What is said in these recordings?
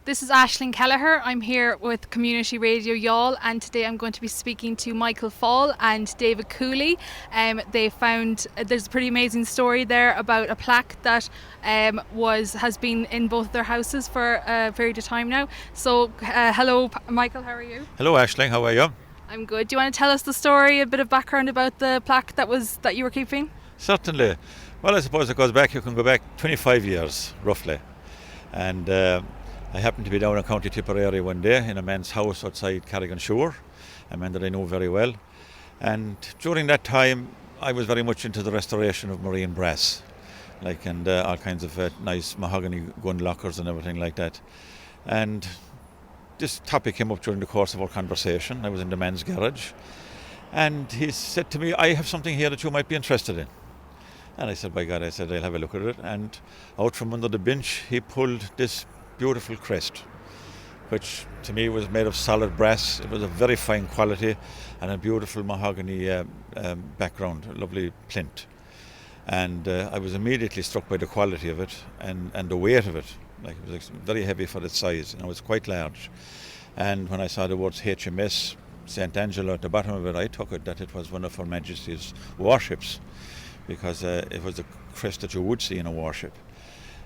This is Aisling Kelleher. I'm here with Community Radio Youghal, and today I'm going to be speaking to Michael Fawl and David Cooley. They found there's a pretty amazing story there about a plaque that has been in both their houses for a period of time now. So, hello, Michael. How are you? Hello, Aisling. How are you? I'm good. Do you want to tell us the story, a bit of background about the plaque that you were keeping? Certainly. Well, I suppose it goes back. You can go back 25 years, roughly, and I happened to be down in County Tipperary one day in a man's house outside Carrigan-Shore, a man that I know very well. And during that time, I was very much into the restoration of marine brass, and all kinds of nice mahogany gun lockers and everything like that. And this topic came up during the course of our conversation. I was in the man's garage, and he said to me, "I have something here that you might be interested in." And I said, "By God," I said, "I'll have a look at it." And out from under the bench, he pulled this beautiful crest, which to me was made of solid brass. It was a very fine quality and a beautiful mahogany background, a lovely plinth. And I was immediately struck by the quality of it and the weight of it. It was very heavy for its size, and it was quite large. And when I saw the words HMS St. Angelo at the bottom of it, I took it that it was one of Her Majesty's warships, because it was a crest that you would see in a warship.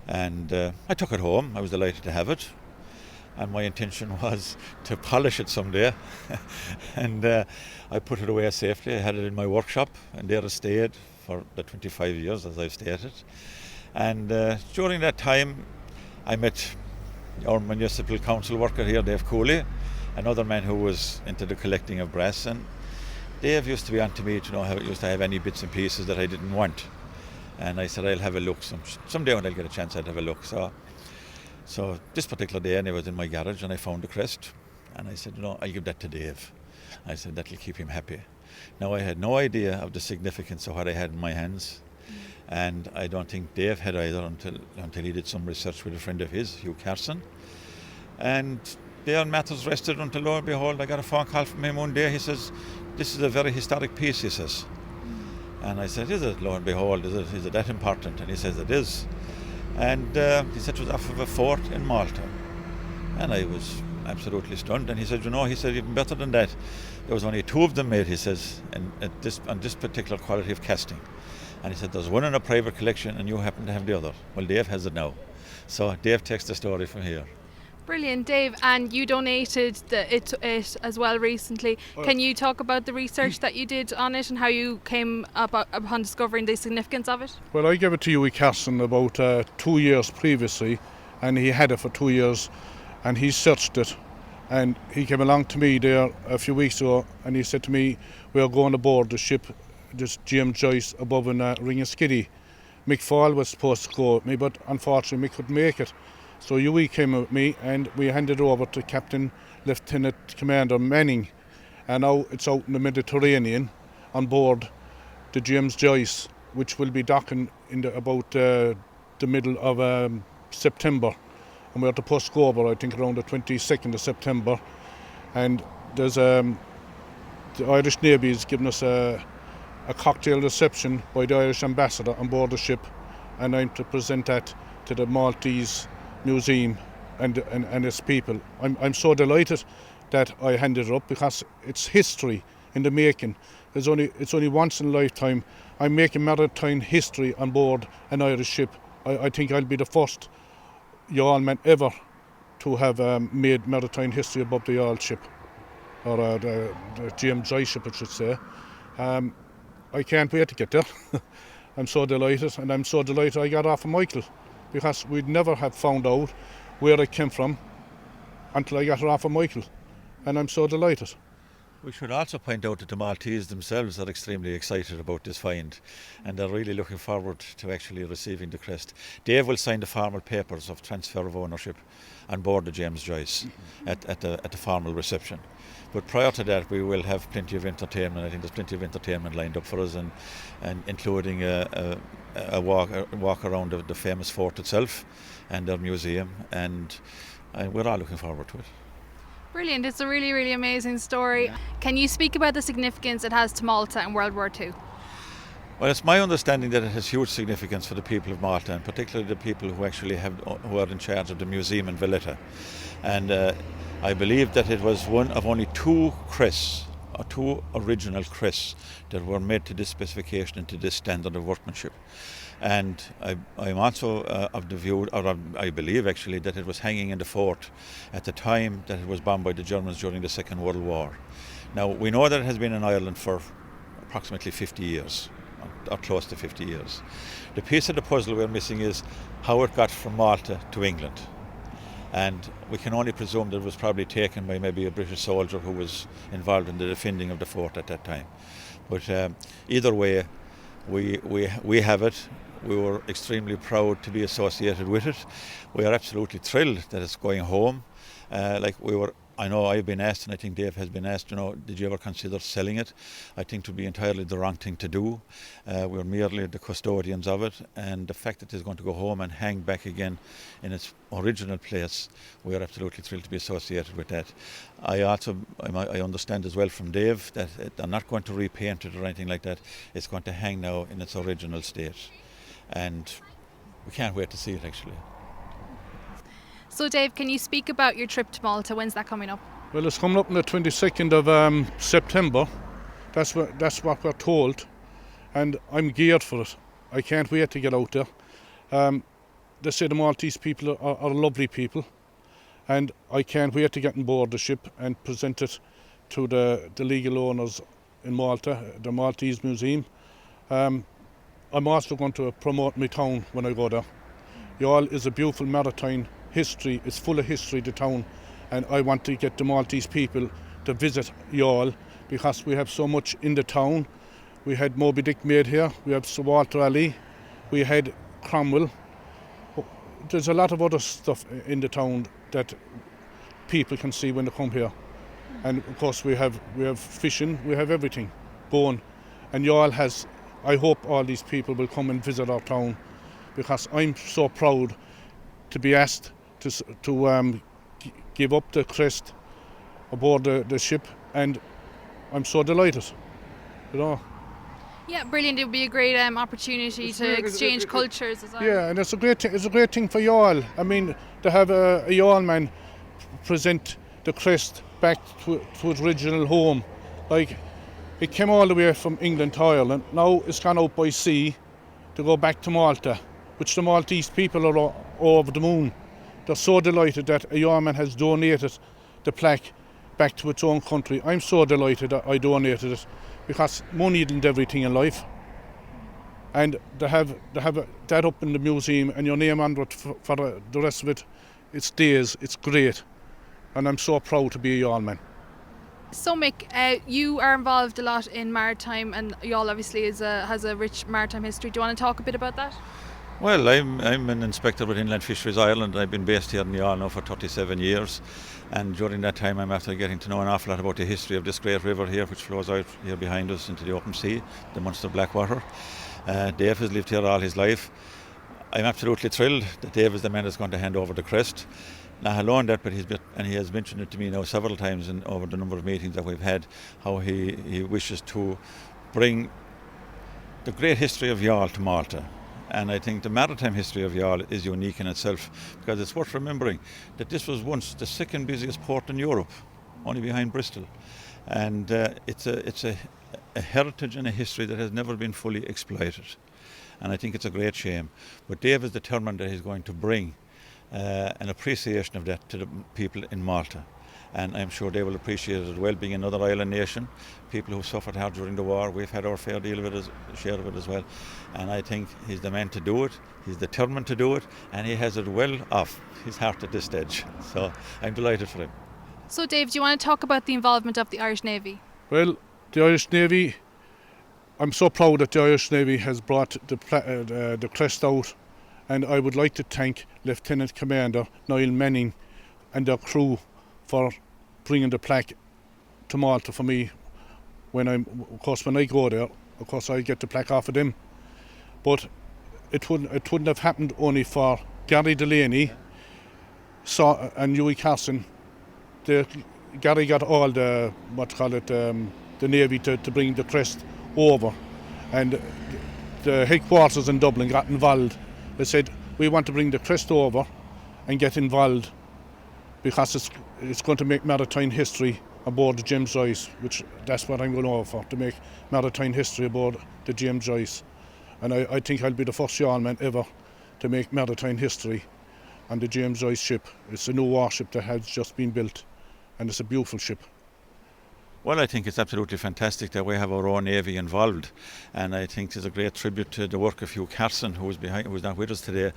And I took it home. I was delighted to have it, and my intention was to polish it someday. And I put it away safely. I had it in my workshop, and there it stayed for the 25 years, as I've stated. And during that time, I met our municipal council worker here, Dave Cooley, another man who was into the collecting of brass. And Dave used to be on to me to know how it used to have any bits and pieces that I didn't want. And I said, "I'll have a look. Someday when I'll get a chance, I'll have a look." So this particular day, I was in my garage and I found the crest. And I said, "I'll give that to Dave." I said, "That'll keep him happy." Now, I had no idea of the significance of what I had in my hands. And I don't think Dave had either until he did some research with a friend of his, Hugh Carson. And there matters rested until, lo and behold, I got a phone call from him one day. He says, "This is a very historic piece," he says. And I said, "Is it?" Lo and behold, is it that important? And he says, "It is." And he said it was off of a fort in Malta. And I was absolutely stunned. And he said, he said, "Even better than that, there was only two of them made," he says, on this particular quality of casting. And he said, "There's one in a private collection and you happen to have the other." Well, Dave has it now. So Dave takes the story from here. Brilliant, Dave. And you donated it as well recently. Can you talk about the research that you did on it and how you came upon discovering the significance of it? Well, I gave it to Youghal Carson about 2 years previously, and he had it for 2 years, and he searched it. And he came along to me there a few weeks ago, and he said to me, "We're going aboard the ship, this James Joyce, above in Ringaskiddy. Mick Fawl was supposed to go with me, but unfortunately Mick couldn't make it. So Youghal came with me, and we handed it over to Captain Lieutenant Commander Manning, and now it's out in the Mediterranean on board the James Joyce, which will be docking in about the middle of September. And we're to Postcover, I think, around the 22nd of September. And there's the Irish Navy is giving us a cocktail reception by the Irish ambassador on board the ship, and I'm to present that to the Maltese Museum and its people. I'm so delighted that I handed it up, because it's history in the making. It's only once in a lifetime I'm making maritime history on board an Irish ship. I think I'll be the first Youghal man ever to have made maritime history above the Youghal ship, or the James Joyce ship, I should say. I can't wait to get there. I'm so delighted, and I'm so delighted I got off of Michael, because we'd never have found out where it came from until I got it off of Michael, and I'm so delighted. We should also point out that the Maltese themselves are extremely excited about this find, and they're really looking forward to actually receiving the crest. Dave will sign the formal papers of transfer of ownership on board the James Joyce at the formal reception. But prior to that, we will have plenty of entertainment. I think there's plenty of entertainment lined up for us, and including a walk around the famous fort itself and their museum, and we're all looking forward to it. Brilliant. It's a really, really amazing story. Can you speak about the significance it has to Malta in World War II? Well, it's my understanding that it has huge significance for the people of Malta, and particularly the people who actually who are in charge of the museum in Valletta. And I believe that it was one of only two crests, or two original crests, that were made to this specification and to this standard of workmanship. And I'm also of the view, or I believe actually, that it was hanging in the fort at the time that it was bombed by the Germans during the Second World War. Now, we know that it has been in Ireland for approximately 50 years, or close to 50 years. The piece of the puzzle we're missing is how it got from Malta to England. And we can only presume that it was probably taken by maybe a British soldier who was involved in the defending of the fort at that time. But either way, we have it. We were extremely proud to be associated with it. We are absolutely thrilled that it's going home. I know I've been asked, and I think Dave has been asked, did you ever consider selling it? I think it would be entirely the wrong thing to do. We're merely the custodians of it, and the fact that it's going to go home and hang back again in its original place, we are absolutely thrilled to be associated with that. I understand as well from Dave that they're not going to repaint it or anything like that. It's going to hang now in its original state, and we can't wait to see it actually. So Dave, can you speak about your trip to Malta? When's that coming up? Well, it's coming up on the 22nd of September. That's what we're told, and I'm geared for it. I can't wait to get out there. They say the Maltese people are lovely people, and I can't wait to get on board the ship and present it to the legal owners in Malta, the Maltese Museum. I'm also going to promote my town when I go there. Youghal is a beautiful maritime history. It's full of history, the town, and I want to get the Maltese people to visit Youghal because we have so much in the town. We had Moby Dick made here, we have Sir Walter Raleigh, we had Cromwell. There's a lot of other stuff in the town that people can see when they come here. And of course we have fishing, we have everything going. And Youghal has, I hope all these people will come and visit our town, because I'm so proud to be asked to give up the crest aboard the ship, and I'm so delighted, Yeah, brilliant. It would be a great opportunity to exchange cultures as well. Yeah, and it's a great thing for Youghal. I mean, to have a Youghal man present the crest back to its original home. Like, it came all the way from England to Ireland. Now it's gone out by sea to go back to Malta, which the Maltese people are all over the moon. They're so delighted that a Youghal man has donated the plaque back to its own country. I'm so delighted that I donated it, because money isn't everything in life. And they have that up in the museum and your name under it for the rest of it. It's days, it's great. And I'm so proud to be a Youghal man. So Mick, you are involved a lot in maritime, and Youghal obviously has a rich maritime history. Do you want to talk a bit about that? Well, I'm an inspector with Inland Fisheries Ireland. I've been based here in Youghal now for 37 years, and during that time I'm after getting to know an awful lot about the history of this great river here, which flows out here behind us into the open sea, the Munster Blackwater. Dave has lived here all his life. I'm absolutely thrilled that Dave is the man that's going to hand over the crest. Not alone that, but he has mentioned it to me now several times over the number of meetings that we've had, how he wishes to bring the great history of Youghal to Malta. And I think the maritime history of Youghal is unique in itself, because it's worth remembering that this was once the second busiest port in Europe, only behind Bristol. And it's a heritage and a history that has never been fully exploited. And I think it's a great shame. But Dave is determined that he's going to bring an appreciation of that to the people in Malta. And I'm sure they will appreciate it as well, being another island nation, people who suffered hard during the war. We've had our fair deal of it, share of it as well. And I think he's the man to do it, he's determined to do it, and he has it well off his heart at this stage. So I'm delighted for him. So Dave, do you want to talk about the involvement of the Irish Navy? Well, the Irish Navy, I'm so proud that the Irish Navy has brought the crest out, and I would like to thank Lieutenant Commander Niall Manning and their crew for bringing the plaque to Malta for me. When I go there, of course I get the plaque off of them. But it wouldn't have happened only for Gary Delaney and Hughie Carson. Gary got all the Navy to bring the crest over, and the headquarters in Dublin got involved. They said, we want to bring the Crest over and get involved because it's going to make maritime history aboard the James Joyce, which that's what I'm going over for, to make maritime history aboard the James Joyce. And I think I'll be the first yeoman ever to make maritime history on the James Joyce ship. It's a new warship that has just been built, and it's a beautiful ship. Well, I think it's absolutely fantastic that we have our own Navy involved, and I think it's a great tribute to the work of Hugh Carson, who's not with us today,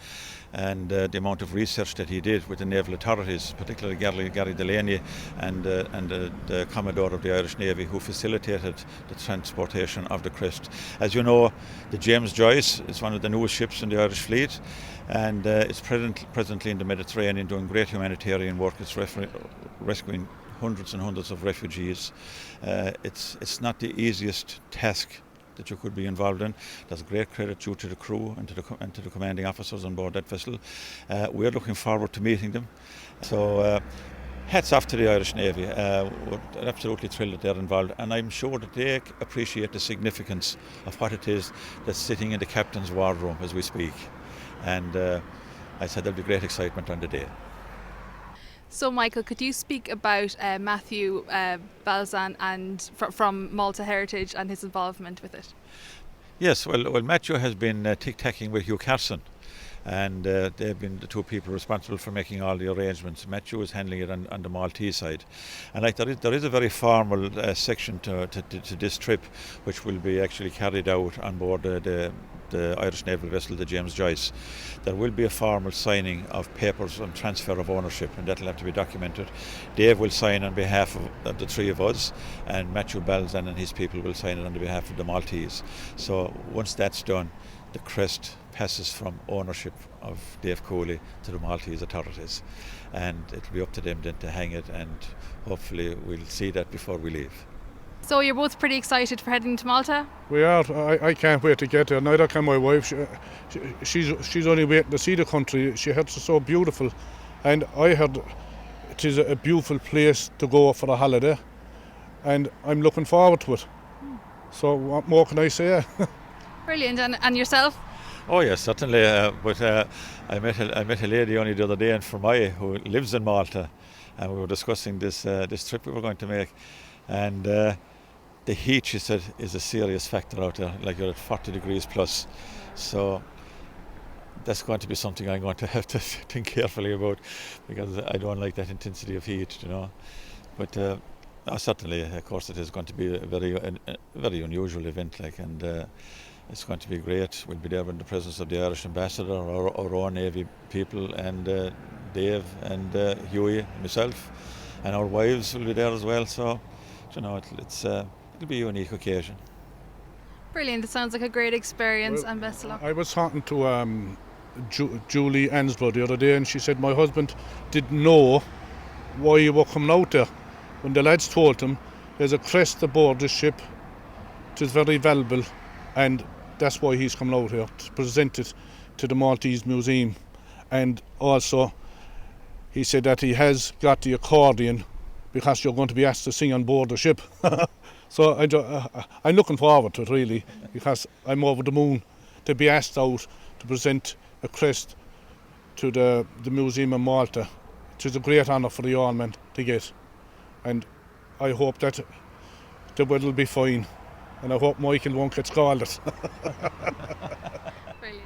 and the amount of research that he did with the naval authorities, particularly Gary Delaney and the Commodore of the Irish Navy, who facilitated the transportation of the Crest. As you know, the James Joyce is one of the newest ships in the Irish fleet, and it's presently in the Mediterranean doing great humanitarian work. It's rescuing hundreds and hundreds of refugees. It's not the easiest task that you could be involved in. There's great credit due to the crew and to the commanding officers on board that vessel. We're looking forward to meeting them. So hats off to the Irish Navy. We're absolutely thrilled that they're involved, and I'm sure that they appreciate the significance of what it is that's sitting in the captain's wardroom as we speak. And I said there'll be great excitement on the day. So, Michael, could you speak about Matthew Balzan and from Malta Heritage and his involvement with it? Yes, well, Matthew has been tic-tacking with Hugh Carson, and they've been the two people responsible for making all the arrangements. Matthew is handling it on the Maltese side, and there is a very formal section to this trip, which will be actually carried out on board the Irish naval vessel, the James Joyce. There will be a formal signing of papers on transfer of ownership, and that will have to be documented. Dave will sign on behalf of the three of us, and Matthew Balzan and his people will sign it on behalf of the Maltese. So once that's done, the Crest passes from ownership of Dave Cooley to the Maltese authorities, and it'll be up to them then to hang it, and hopefully we'll see that before we leave. So you're both pretty excited for heading to Malta? We are. I can't wait to get there. Neither can my wife. She's only waiting to see the country. She heard it's so beautiful, and I heard it is a beautiful place to go for a holiday, and I'm looking forward to it. So what more can I say? Brilliant. And yourself? Oh yes, certainly. But I met a lady only the other day in Fermoy who lives in Malta, and we were discussing this trip we were going to make, and the heat, she said, is a serious factor out there. Like, you're at 40 degrees plus, so that's going to be something I'm going to have to think carefully about, because I don't like that intensity of heat, you know. But certainly, of course, it is going to be a very unusual event, like, and it's going to be great. We'll be there in the presence of the Irish ambassador, our own Navy people, and Dave and Hughie, myself, and our wives will be there as well. So, you know, it'll be a unique occasion. Brilliant. It sounds like a great experience, and best of luck. I was talking to Julie Angelo the other day, and she said my husband didn't know why you were coming out there. When the lads told him there's a crest aboard the ship, it is very valuable, and that's why he's coming out here to present it to the Maltese Museum. And also he said that he has got the accordion because you're going to be asked to sing on board the ship. So I'm looking forward to it, really, because I'm over the moon to be asked out to present a crest to the museum in Malta. It is a great honour for the yeoman to get, and I hope that the weather will be fine, and I hope Michael won't get scalded.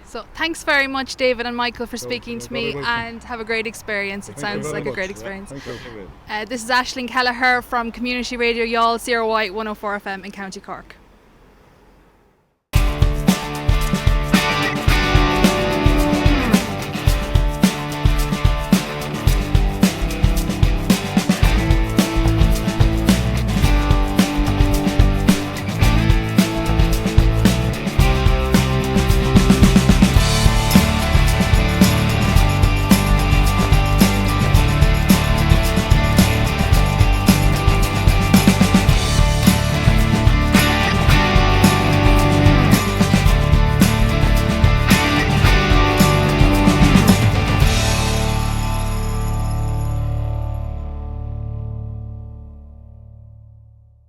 So thanks very much, David and Michael, for speaking to me, and have a great experience. It sounds like a great experience. This is Aisling Kelleher from Community Radio Youghal, CRY 104 FM in County Cork.